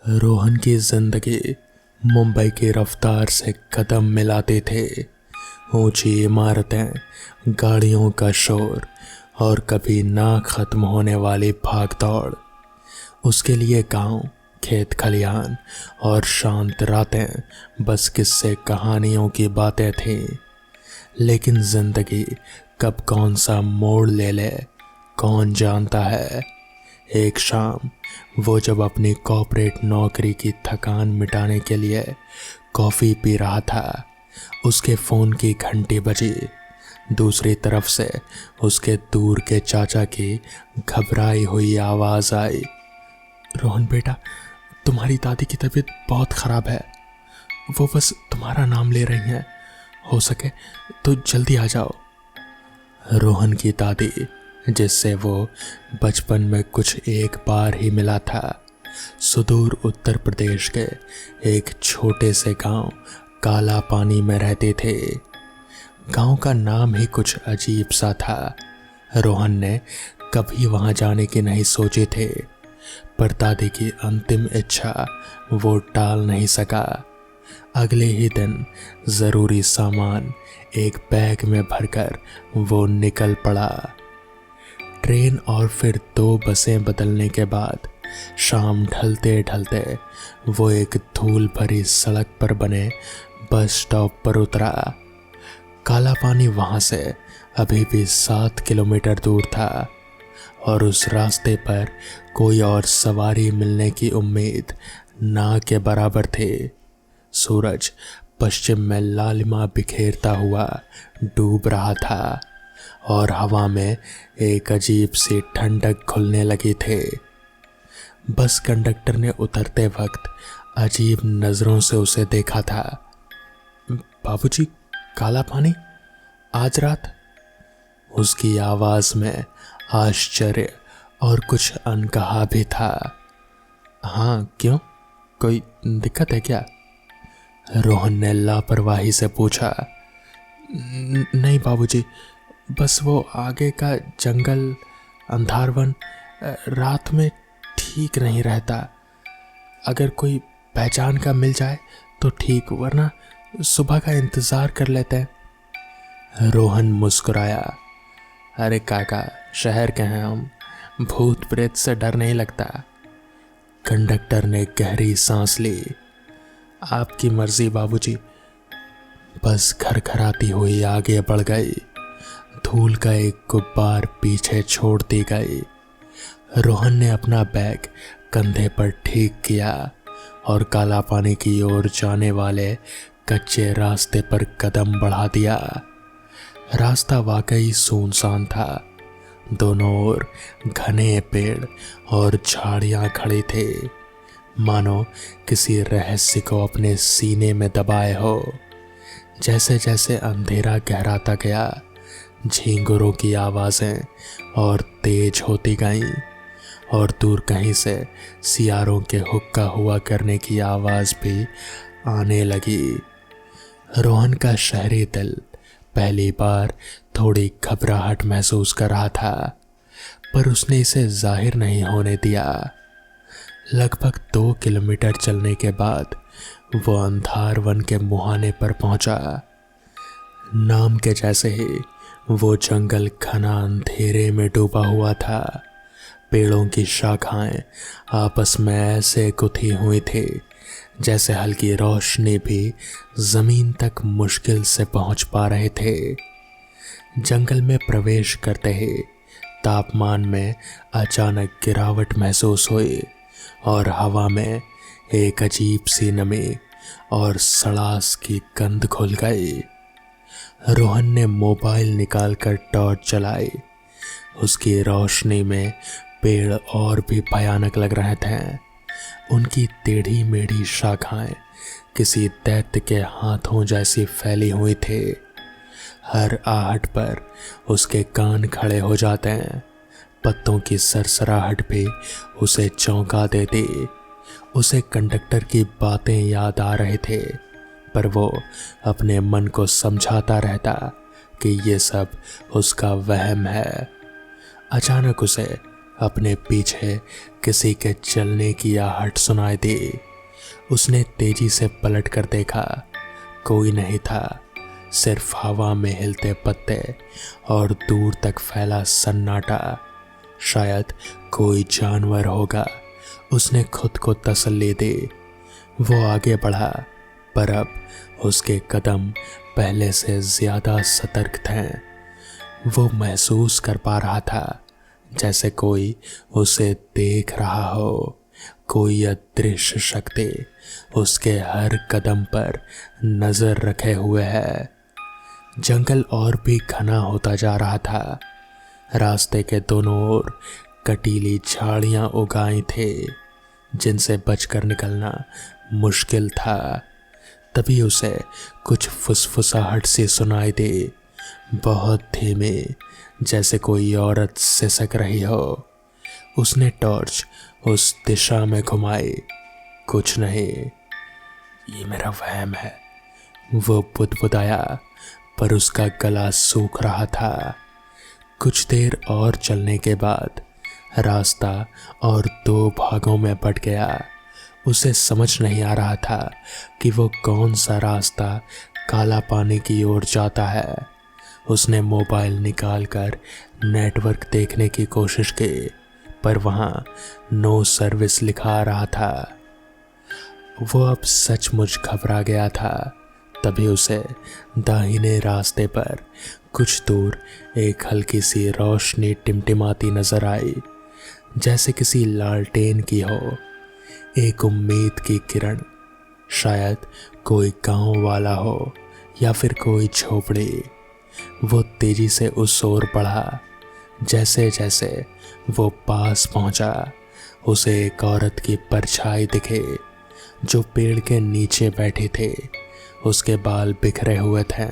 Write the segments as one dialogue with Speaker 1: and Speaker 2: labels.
Speaker 1: रोहन की जिंदगी मुंबई की रफ्तार से कदम मिलाते थे। ऊंची इमारतें, गाड़ियों का शोर और कभी ना खत्म होने वाली भागदौड़। उसके लिए गांव, खेत खलिहान और शांत रातें बस किस्से कहानियों की बातें थीं। लेकिन जिंदगी कब कौन सा मोड़ ले ले, कौन जानता है। एक शाम वो जब अपनी कॉर्पोरेट नौकरी की थकान मिटाने के लिए कॉफ़ी पी रहा था, उसके फ़ोन की घंटी बजी। दूसरी तरफ से उसके दूर के चाचा की घबराई हुई आवाज़ आई। रोहन बेटा, तुम्हारी दादी की तबीयत बहुत ख़राब है। वो बस तुम्हारा नाम ले रही हैं। हो सके तो जल्दी आ जाओ। रोहन की दादी, जिससे वो बचपन में कुछ एक बार ही मिला था, सुदूर उत्तर प्रदेश के एक छोटे से गांव काला पानी में रहते थे। गांव का नाम ही कुछ अजीब सा था। रोहन ने कभी वहां जाने की नहीं सोचे थे, पर दादी की अंतिम इच्छा वो टाल नहीं सका। अगले ही दिन ज़रूरी सामान एक बैग में भरकर वो निकल पड़ा। ट्रेन और फिर 2 बसें बदलने के बाद शाम ढलते ढलते वो एक धूल भरी सड़क पर बने बस स्टॉप पर उतरा। काला पानी वहाँ से अभी भी 7 किलोमीटर दूर था और उस रास्ते पर कोई और सवारी मिलने की उम्मीद ना के बराबर थी। सूरज पश्चिम में लालिमा बिखेरता हुआ डूब रहा था और हवा में एक अजीब सी ठंडक घुलने लगी थी। बस कंडक्टर ने उतरते वक्त अजीब नज़रों से उसे देखा था। बाबूजी, काला पानी आज रात? उसकी आवाज़ में आश्चर्य और कुछ अनकहा भी था। हाँ, क्यों? कोई दिक्कत है क्या? रोहन ने लापरवाही से पूछा। नहीं बाबूजी, बस वो आगे का जंगल, अंधारवन रात में ठीक नहीं रहता। अगर कोई पहचान का मिल जाए तो ठीक, वरना सुबह का इंतज़ार कर लेते हैं। रोहन मुस्कुराया। अरे काका, शहर के हैं हम, भूत प्रेत से डर नहीं लगता। कंडक्टर ने गहरी सांस ली। आपकी मर्जी बाबूजी। बस खरखराती हुई आगे बढ़ गई। धूल का एक गुब्बार पीछे छोड़ दी गई। रोहन ने अपना बैग कंधे पर ठीक किया और काला पानी की ओर जाने वाले कच्चे रास्ते पर कदम बढ़ा दिया। रास्ता वाकई सुनसान था। दोनों ओर घने पेड़ और झाड़ियां खड़ी थे, मानो किसी रहस्य को अपने सीने में दबाए हो। जैसे जैसे अंधेरा गहराता गया, झींगुरों की आवाज़ें और तेज होती गईं और दूर कहीं से सियारों के हुक्का हुआ करने की आवाज़ भी आने लगी। रोहन का शहरी दिल पहली बार थोड़ी घबराहट महसूस कर रहा था, पर उसने इसे जाहिर नहीं होने दिया। लगभग 2 किलोमीटर चलने के बाद वो अंधारवन के मुहाने पर पहुंचा। नाम के जैसे ही वो जंगल घना अंधेरे में डूबा हुआ था। पेड़ों की शाखाएं आपस में ऐसे गुथी हुई थी जैसे हल्की रोशनी भी जमीन तक मुश्किल से पहुंच पा रहे थे। जंगल में प्रवेश करते ही तापमान में अचानक गिरावट महसूस हुई और हवा में एक अजीब सी नमी और सड़ास की गंध घुल गई। रोहन ने मोबाइल निकालकर टॉर्च जलाई। उसकी रोशनी में पेड़ और भी भयानक लग रहे थे। उनकी टेढ़ी मेढ़ी शाखाएं किसी दैत्य के हाथों जैसी फैली हुई थी। हर आहट पर उसके कान खड़े हो जाते हैं। पत्तों की सरसराहट भी उसे चौंका देती। उसे कंडक्टर की बातें याद आ रहे थे, पर वो अपने मन को समझाता रहता कि ये सब उसका वहम है। अचानक उसे अपने पीछे किसी के चलने की आहट सुनाई दी। उसने तेजी से पलट कर देखा, कोई नहीं था, सिर्फ हवा में हिलते पत्ते और दूर तक फैला सन्नाटा। शायद कोई जानवर होगा, उसने खुद को तसल्ली दी। वो आगे बढ़ा, पर अब उसके कदम पहले से ज्यादा सतर्क थे। वो महसूस कर पा रहा था जैसे कोई उसे देख रहा हो, कोई अदृश्य शक्ति उसके हर कदम पर नजर रखे हुए है। जंगल और भी घना होता जा रहा था। रास्ते के दोनों ओर कटीली झाड़ियां उगाई थे, जिनसे बचकर निकलना मुश्किल था। तभी उसे कुछ फुसफुसाहट सी सुनाई दी, बहुत धीमे, जैसे कोई औरत सिसक रही हो। उसने टॉर्च उस दिशा में घुमाई। कुछ नहीं, ये मेरा वहम है, वो बुदबुदाया, पर उसका गला सूख रहा था। कुछ देर और चलने के बाद रास्ता और दो भागों में बंट गया। उसे समझ नहीं आ रहा था कि वो कौन सा रास्ता काला पानी की ओर जाता है। उसने मोबाइल निकालकर नेटवर्क देखने की कोशिश की, पर वहां नो सर्विस लिखा आ रहा था। वो अब सचमुच घबरा गया था। तभी उसे दाहिने रास्ते पर कुछ दूर एक हल्की सी रोशनी टिमटिमाती नजर आई, जैसे किसी लालटेन की हो। एक उम्मीद की किरण, शायद कोई गांव वाला हो या फिर कोई झोपड़ी। वो तेजी से उस ओर बढ़ा। जैसे जैसे वो पास पहुंचा, उसे एक औरत की परछाई दिखे जो पेड़ के नीचे बैठी थी। उसके बाल बिखरे हुए थे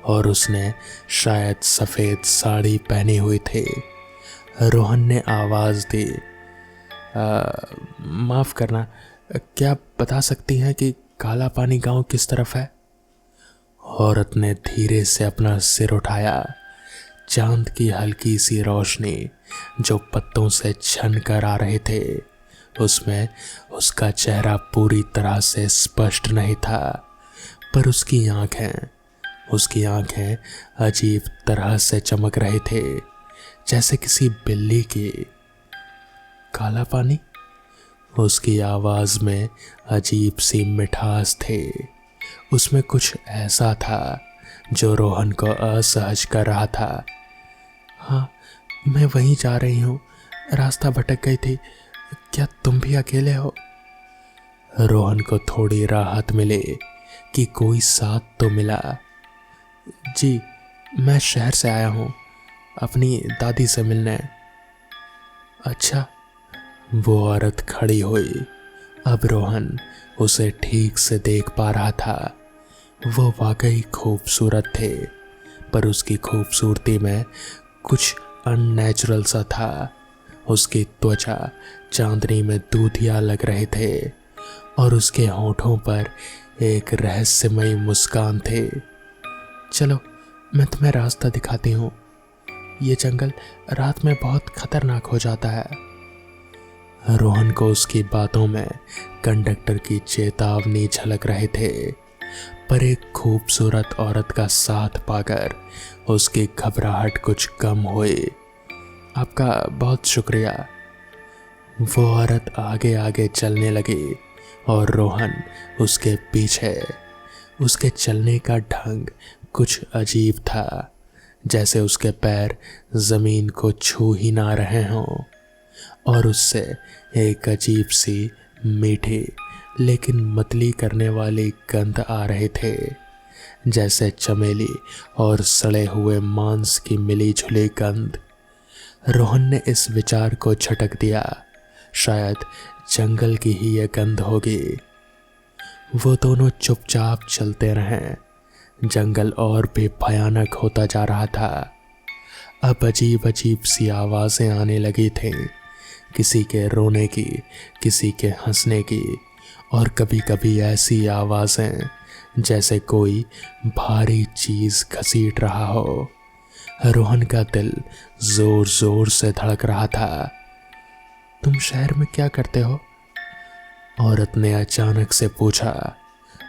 Speaker 1: और उसने शायद सफेद साड़ी पहनी हुई थी। रोहन ने आवाज दी, माफ करना, क्या बता सकती हैं कि काला पानी गांव किस तरफ है? औरत ने धीरे से अपना सिर उठाया। चांद की हल्की सी रोशनी जो पत्तों से छन कर आ रहे थे, उसमें उसका चेहरा पूरी तरह से स्पष्ट नहीं था, पर उसकी आंखें अजीब तरह से चमक रही थे, जैसे किसी बिल्ली की। काला पानी? उसकी आवाज में अजीब सी मिठास थी। उसमें कुछ ऐसा था जो रोहन को असहज कर रहा था। हाँ, मैं वहीं जा रही हूँ, रास्ता भटक गई थी, क्या तुम भी अकेले हो? रोहन को थोड़ी राहत मिली कि कोई साथ तो मिला। जी, मैं शहर से आया हूँ, अपनी दादी से मिलने। अच्छा। वो औरत खड़ी हुई। अब रोहन उसे ठीक से देख पा रहा था। वो वाकई खूबसूरत थे, पर उसकी खूबसूरती में कुछ अननेचुरल सा था। उसकी त्वचा चांदनी में दूधिया लग रहे थे और उसके होठों पर एक रहस्यमयी मुस्कान थे। चलो, मैं तुम्हें रास्ता दिखाती हूँ। ये जंगल रात में बहुत खतरनाक हो जाता है। रोहन को उसकी बातों में कंडक्टर की चेतावनी झलक रहे थे, पर एक खूबसूरत औरत का साथ पाकर उसकी घबराहट कुछ कम हुई। आपका बहुत शुक्रिया। वो औरत आगे आगे चलने लगी और रोहन उसके पीछे। उसके चलने का ढंग कुछ अजीब था, जैसे उसके पैर जमीन को छू ही ना रहे हों, और उससे एक अजीब सी मीठी लेकिन मतली करने वाली गंध आ रहे थे, जैसे चमेली और सड़े हुए मांस की मिली जुली गंध। रोहन ने इस विचार को झटक दिया, शायद जंगल की ही यह गंध होगी। वो दोनों चुपचाप चलते रहे। जंगल और भी भयानक होता जा रहा था। अब अजीब अजीब सी आवाजें आने लगी थीं, किसी के रोने की, किसी के हंसने की, और कभी कभी ऐसी आवाजें जैसे कोई भारी चीज घसीट रहा हो। रोहन का दिल जोर जोर से धड़क रहा था। तुम शहर में क्या करते हो? औरत ने अचानक से पूछा।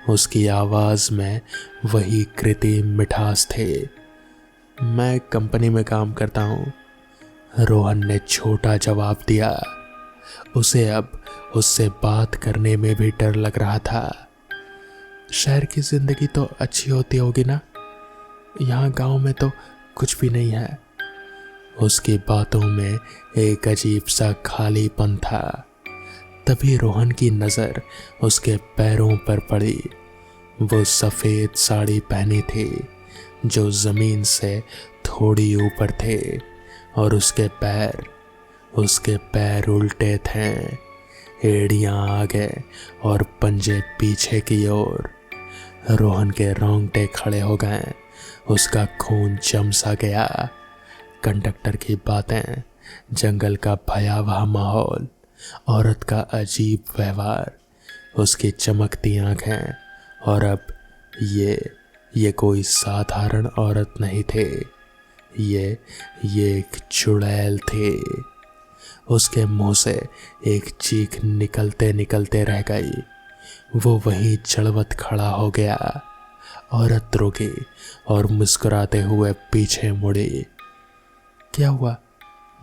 Speaker 1: उसकी आवाज में वही कृत्रिम मिठास थे। मैं कंपनी में काम करता हूँ, रोहन ने छोटा जवाब दिया। उसे अब उससे बात करने में भी डर लग रहा था। शहर की जिंदगी तो अच्छी होती होगी ना, यहाँ गांव में तो कुछ भी नहीं है। उसकी बातों में एक अजीब सा खालीपन था। तभी रोहन की नजर उसके पैरों पर पड़ी। वो सफेद साड़ी पहनी थी जो जमीन से थोड़ी ऊपर थे, और उसके पैर उल्टे थे, एड़ियां आगे और पंजे पीछे की ओर। रोहन के रोंगटे खड़े हो गए, उसका खून जम सा गया। कंडक्टर की बातें, जंगल का भयावह माहौल, औरत का अजीब व्यवहार, उसकी चमकती आंखें, और अब ये कोई साधारण औरत नहीं थे, ये एक चुड़ैल थे। उसके मुंह से एक चीख निकलते निकलते रह गई। वो वहीं चढ़वत खड़ा हो गया। औरत रुकी और मुस्कुराते हुए पीछे मुड़ी। क्या हुआ,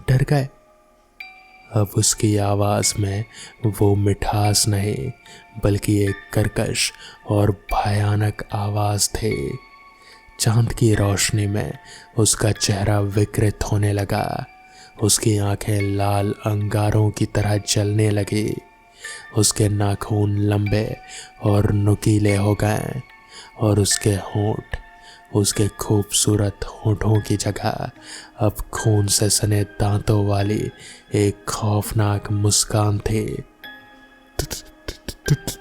Speaker 1: डर गए? अब उसकी आवाज में वो मिठास नहीं, बल्कि एक कर्कश और भयानक आवाज थे। चांद की रोशनी में उसका चेहरा विकृत होने लगा। उसकी आंखें लाल अंगारों की तरह जलने लगी। उसके नाखून लंबे और नुकीले हो गए, और उसके होंठ, उसके खूबसूरत होठों की जगह अब खून से सने दांतों वाली एक खौफनाक मुस्कान थी।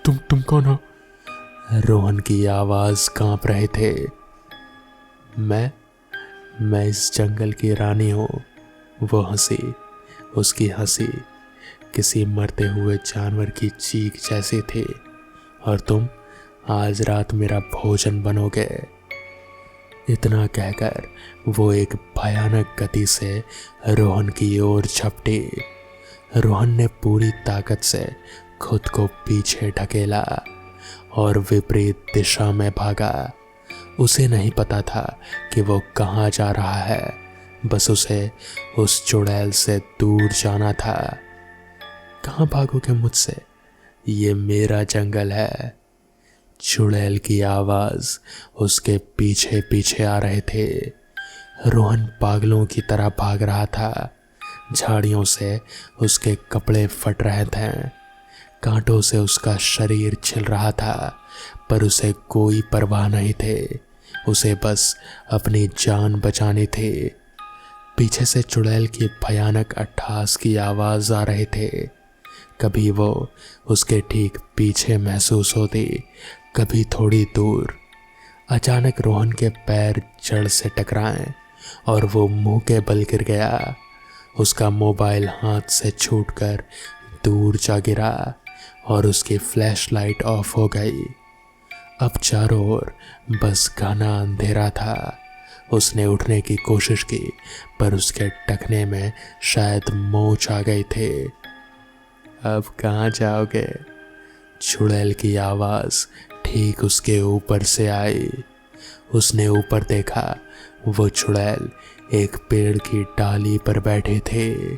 Speaker 1: तुम कौन हो? रोहन की आवाज कांप रहे थे। मैं इस जंगल की रानी हूँ। वो हंसी। उसकी हंसी किसी मरते हुए जानवर की चीख जैसी थी। और तुम आज रात मेरा भोजन बनोगे। इतना कहकर वो एक भयानक गति से रोहन की ओर झपटी। रोहन ने पूरी ताकत से खुद को पीछे ढकेला और विपरीत दिशा में भागा। उसे नहीं पता था कि वो कहाँ जा रहा है, बस उसे उस चुड़ैल से दूर जाना था। कहाँ भागोगे मुझसे? ये मेरा जंगल है। चुड़ैल की आवाज उसके पीछे पीछे आ रहे थे। रोहन पागलों की तरह भाग रहा था। झाड़ियों से उसके कपड़े फट रहे थे, कांटों से उसका शरीर छिल रहा था, पर उसे कोई परवाह नहीं थे। उसे बस अपनी जान बचानी थी। पीछे से चुड़ैल की भयानक अट्टहास की आवाज आ रहे थे। कभी वो उसके ठीक पीछे महसूस होती, कभी थोड़ी दूर। अचानक रोहन के पैर जड़ से टकराए और वो मुंह के बल गिर गया। उसका मोबाइल हाथ से छूटकर दूर जा गिरा और उसकी फ्लैशलाइट ऑफ हो गई। अब चारों ओर बस घना अंधेरा था। उसने उठने की कोशिश की, पर उसके टखने में शायद मोच आ गए थे। अब कहाँ जाओगे? चुड़ैल की आवाज ठीक उसके ऊपर से आई। उसने ऊपर देखा। वो चुड़ैल एक पेड़ की डाली पर बैठे थे।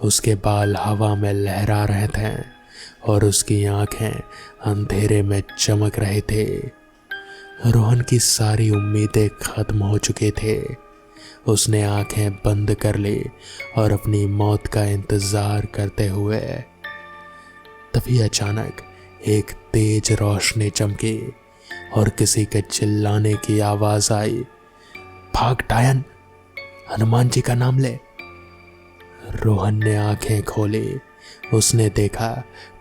Speaker 1: उसके बाल हवा में लहरा रहे थे और उसकी आंखें अंधेरे में चमक रहे थे। रोहन की सारी उम्मीदें खत्म हो चुके थे। उसने आंखें बंद कर ली और अपनी मौत का इंतजार करते हुए। तभी अचानक एक तेज रोशनी चमकी और किसी के चिल्लाने की आवाज आई। भाग डायन, हनुमान जी का नाम ले। रोहन ने आंखें खोली। उसने देखा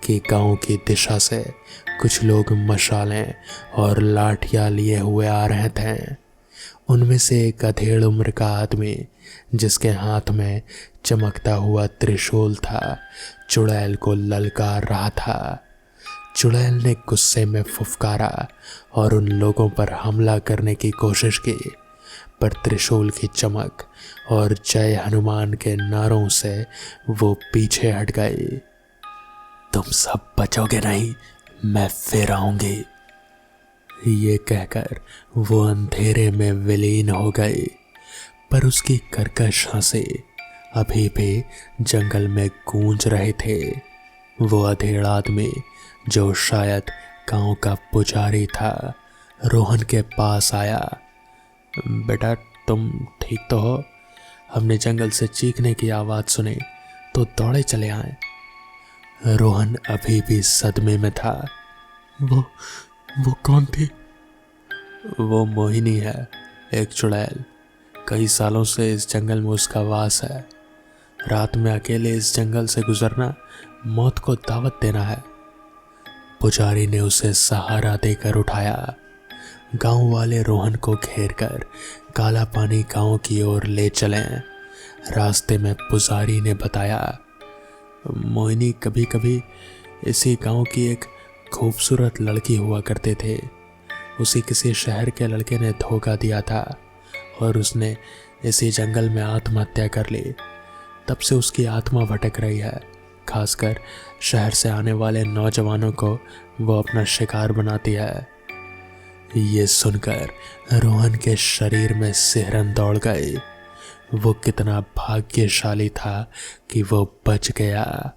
Speaker 1: कि गांव की दिशा से कुछ लोग मशालें और लाठियां लिए हुए आ रहे थे। उनमें से एक अधेड़ उम्र का आदमी, जिसके हाथ में चमकता हुआ त्रिशूल था, चुड़ैल को ललकार रहा था। चुड़ैल ने गुस्से में फुफकारा और उन लोगों पर हमला करने की कोशिश की, पर त्रिशूल की चमक और जय हनुमान के नारों से वो पीछे हट गए। तुम सब बचोगे नहीं, मैं फिर आऊंगी, ये कहकर वो अंधेरे में विलीन हो गए। पर उसकी कर्कश हंसी अभी भी जंगल में गूंज रहे थे। वो अधेड़ आदमी, जो शायद गांव का पुजारी था, रोहन के पास आया। बेटा, तुम ठीक तो हो? हमने जंगल से चीखने की आवाज़ सुनी तो दौड़े चले आए। रोहन अभी भी सदमे में था। वो कौन थी? वो मोहिनी है, एक चुड़ैल। कई सालों से इस जंगल में उसका वास है। रात में अकेले इस जंगल से गुजरना मौत को दावत देना है। पुजारी ने उसे सहारा देकर उठाया। गांव वाले रोहन को घेरकर काला पानी गांव की ओर ले चले। रास्ते में पुजारी ने बताया, मोहिनी कभी कभी इसी गांव की एक खूबसूरत लड़की हुआ करते थे। उसी किसी शहर के लड़के ने धोखा दिया था और उसने इसी जंगल में आत्महत्या कर ली। तब से उसकी आत्मा भटक रही है। खासकर शहर से आने वाले नौजवानों को वो अपना शिकार बनाती है। ये सुनकर रोहन के शरीर में सिहरन दौड़ गई। वो कितना भाग्यशाली था कि वो बच गया।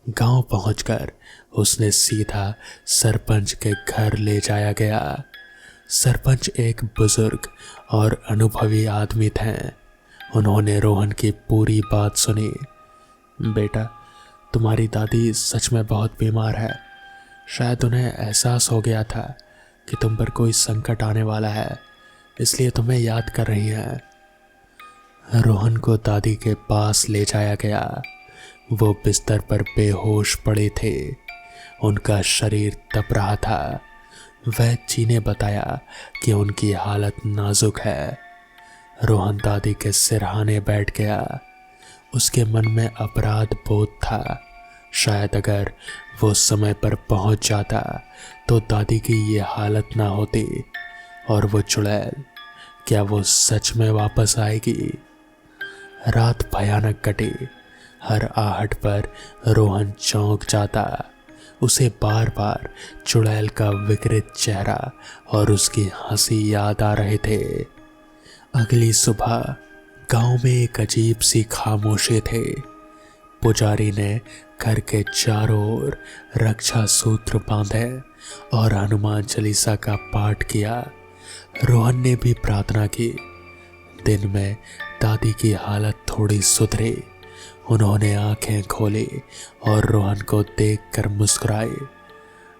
Speaker 1: गांव पहुंचकर उसने सीधा सरपंच के घर ले जाया गया। सरपंच एक बुजुर्ग और अनुभवी आदमी थे। उन्होंने रोहन की पूरी बात सुनी। बेटा, तुम्हारी दादी सच में बहुत बीमार है। शायद उन्हें एहसास हो गया था कि तुम पर कोई संकट आने वाला है, इसलिए तुम्हें याद कर रही हैं। रोहन को दादी के पास ले जाया गया। वो बिस्तर पर बेहोश पड़े थे। उनका शरीर तप रहा था। वैद्य जी ने बताया कि उनकी हालत नाजुक है। रोहन दादी के सिरहाने बैठ गया। उसके मन में अपराध बोध था। शायद अगर वो समय पर पहुंच जाता तो दादी की ये हालत ना होती। और वो चुड़ैल, क्या वो सच में वापस आएगी? रात भयानक कटी। हर आहट पर रोहन चौंक जाता। उसे बार बार चुड़ैल का विकृत चेहरा और उसकी हंसी याद आ रहे थे। अगली सुबह गांव में एक अजीब सी खामोशी थी। पुजारी ने घर के चारों ओर रक्षा सूत्र बांधे और हनुमान चालीसा का पाठ किया। रोहन ने भी प्रार्थना की। दिन में दादी की हालत थोड़ी सुधरी। उन्होंने आंखें खोली और रोहन को देखकर मुस्कुराए।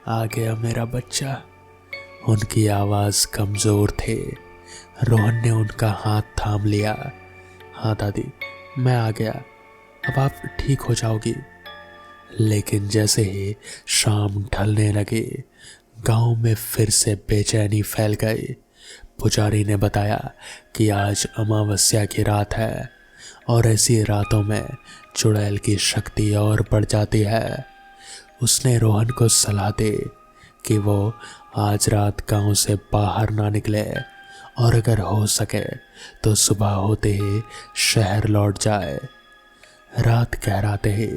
Speaker 1: आ गया मेरा बच्चा। उनकी आवाज़ कमज़ोर थी। रोहन ने उनका हाथ थाम लिया। हाँ दादी, मैं आ गया, अब आप ठीक हो जाओगी। लेकिन जैसे ही शाम ढलने लगी, गांव में फिर से बेचैनी फैल गई। पुजारी ने बताया कि आज अमावस्या की रात है और ऐसी रातों में चुड़ैल की शक्ति और बढ़ जाती है। उसने रोहन को सलाह दी कि वो आज रात गांव से बाहर ना निकले और अगर हो सके तो सुबह होते ही शहर लौट जाए। रात गहराते ही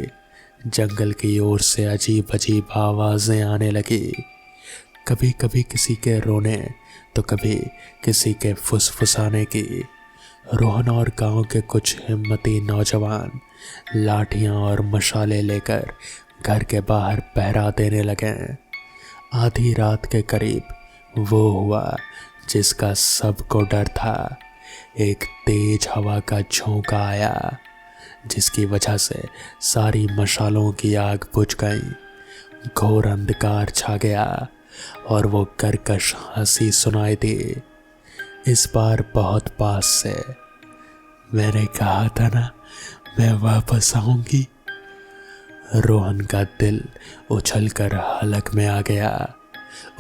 Speaker 1: जंगल की ओर से अजीब अजीब आवाज़ें आने लगी। कभी कभी किसी के रोने तो कभी किसी के फुसफुसाने की। रोहन और गांव के कुछ हिम्मती नौजवान लाठियां और मशाले लेकर घर के बाहर पहरा देने लगे। आधी रात के करीब वो हुआ जिसका सबको डर था। एक तेज हवा का झोंका आया, जिसकी वजह से सारी मशालों की आग बुझ गई। घोर अंधकार छा गया और वो कर्कश हंसी सुनाई दी, इस बार बहुत पास से। मैंने कहा था ना, मैं वापस आऊंगी। रोहन का दिल उछलकर हलक में आ गया।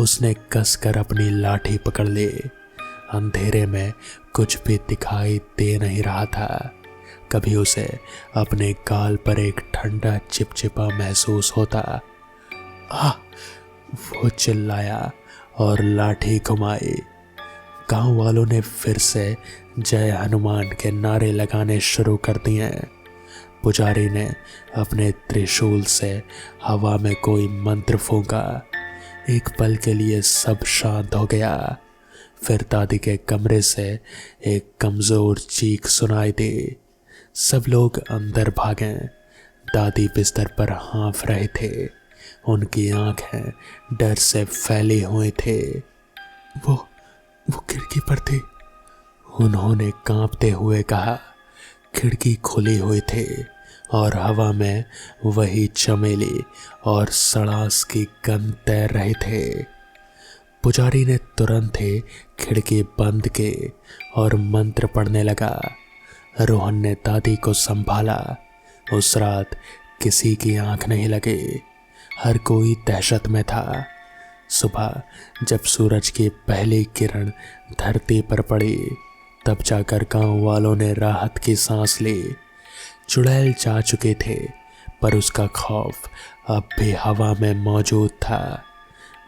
Speaker 1: उसने कसकर अपनी लाठी पकड़ ली। अंधेरे में कुछ भी दिखाई दे नहीं रहा था। कभी उसे अपने गाल पर एक ठंडा चिपचिपा महसूस होता। वो चिल्लाया और लाठी घुमाई। गांव वालों ने फिर से जय हनुमान के नारे लगाने शुरू कर दिए। पुजारी ने अपने त्रिशूल से हवा में कोई मंत्र फूंका। एक पल के लिए सब शांत हो गया। फिर दादी के कमरे से एक कमजोर चीख सुनाई दी। सब लोग अंदर भागे। दादी बिस्तर पर हाँफ रहे थे। उनकी आंखें डर से फैली हुई थी। वो खिड़की पर थी, उन्होंने कांपते हुए कहा। खिड़की खुली हुई थी और हवा में वही चमेली और सड़ास की गंध तैर रहे थे। पुजारी ने तुरंत ही खिड़की बंद की और मंत्र पढ़ने लगा। रोहन ने दादी को संभाला। उस रात किसी की आंख नहीं लगी। हर कोई दहशत में था। सुबह जब सूरज की पहली किरण धरती पर पड़ी, तब जाकर गांव वालों ने राहत की सांस ली। चुड़ैल जा चुके थे, पर उसका खौफ अब भी हवा में मौजूद था।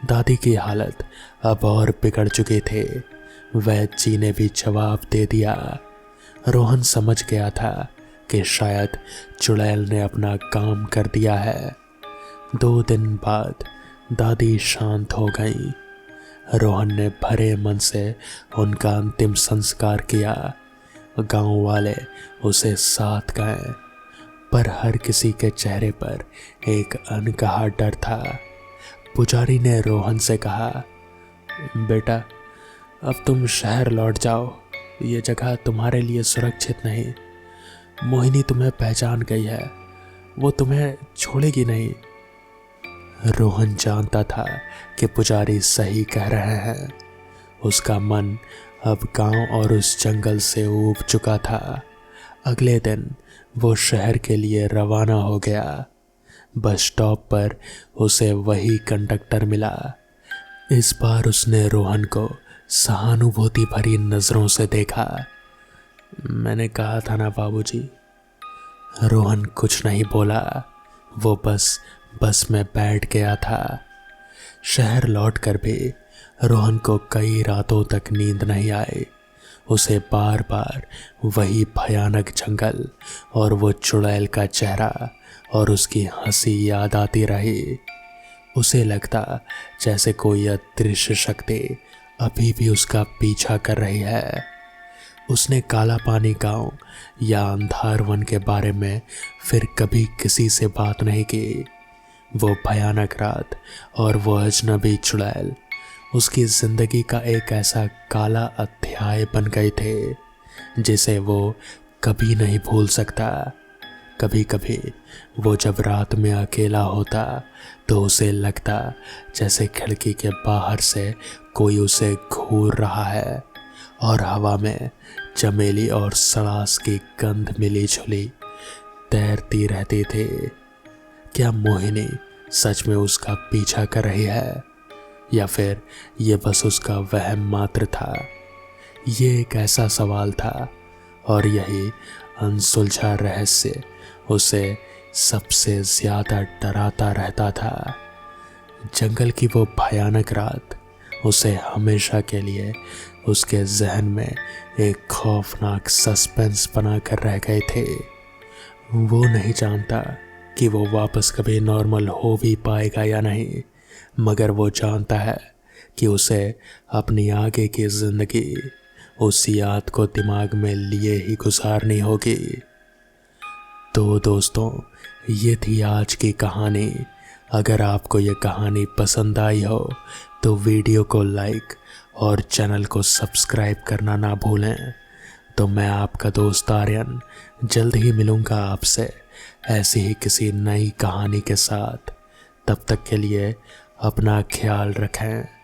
Speaker 1: दादी की हालत अब और बिगड़ चुकी थे। वैद्य जी ने भी जवाब दे दिया। रोहन समझ गया था कि शायद चुड़ैल ने अपना काम कर दिया है। 2 दिन बाद दादी शांत हो गई। रोहन ने भरे मन से उनका अंतिम संस्कार किया। गांव वाले उसे साथ गए, पर हर किसी के चेहरे पर एक अनकहा डर था। पुजारी ने रोहन से कहा, बेटा, अब तुम शहर लौट जाओ। ये जगह तुम्हारे लिए सुरक्षित नहीं। मोहिनी तुम्हें पहचान गई है, वो तुम्हें छोड़ेगी नहीं। रोहन जानता था कि पुजारी सही कह रहे हैं। उसका मन अब गांव और उस जंगल से ऊब चुका था। अगले दिन वो शहर के लिए रवाना हो गया। बस स्टॉप पर उसे वही कंडक्टर मिला। इस बार उसने रोहन को सहानुभूति भरी नजरों से देखा। मैंने कहा था ना बाबूजी। रोहन कुछ नहीं बोला। वो बस में बैठ गया था। शहर लौटकर भी रोहन को कई रातों तक नींद नहीं आई। उसे बार बार वही भयानक जंगल और वो चुड़ैल का चेहरा और उसकी हंसी याद आती रही। उसे लगता जैसे कोई अदृश्य शक्ति अभी भी उसका पीछा कर रही है। उसने काला पानी गांव या अंधार वन के बारे में फिर कभी किसी से बात नहीं की। वो भयानक रात और वो अजनबी चुड़ैल उसकी जिंदगी का एक ऐसा काला अध्याय बन गए थे जिसे वो कभी नहीं भूल सकता। कभी कभी वो जब रात में अकेला होता तो उसे लगता जैसे खिड़की के बाहर से कोई उसे घूर रहा है और हवा में चमेली और सड़ास की गंध मिली जुली तैरती रहती थी। क्या मोहिनी सच में उसका पीछा कर रही है या फिर ये बस उसका वहम मात्र था? ये एक ऐसा सवाल था और यही अनसुलझा रहस्य उसे सबसे ज्यादा डराता रहता था। जंगल की वो भयानक रात उसे हमेशा के लिए उसके जहन में एक खौफनाक सस्पेंस बनाकर रह गए थे। वो नहीं जानता कि वो वापस कभी नॉर्मल हो भी पाएगा या नहीं, मगर वो जानता है कि उसे अपनी आगे की जिंदगी उस याद को दिमाग में लिए ही गुजारनी होगी। तो दोस्तों, ये थी आज की कहानी। अगर आपको ये कहानी पसंद आई हो तो वीडियो को लाइक और चैनल को सब्सक्राइब करना ना भूलें। तो मैं आपका दोस्त आर्यन जल्द ही मिलूँगा आपसे ऐसी ही किसी नई कहानी के साथ। तब तक के लिए अपना ख्याल रखें।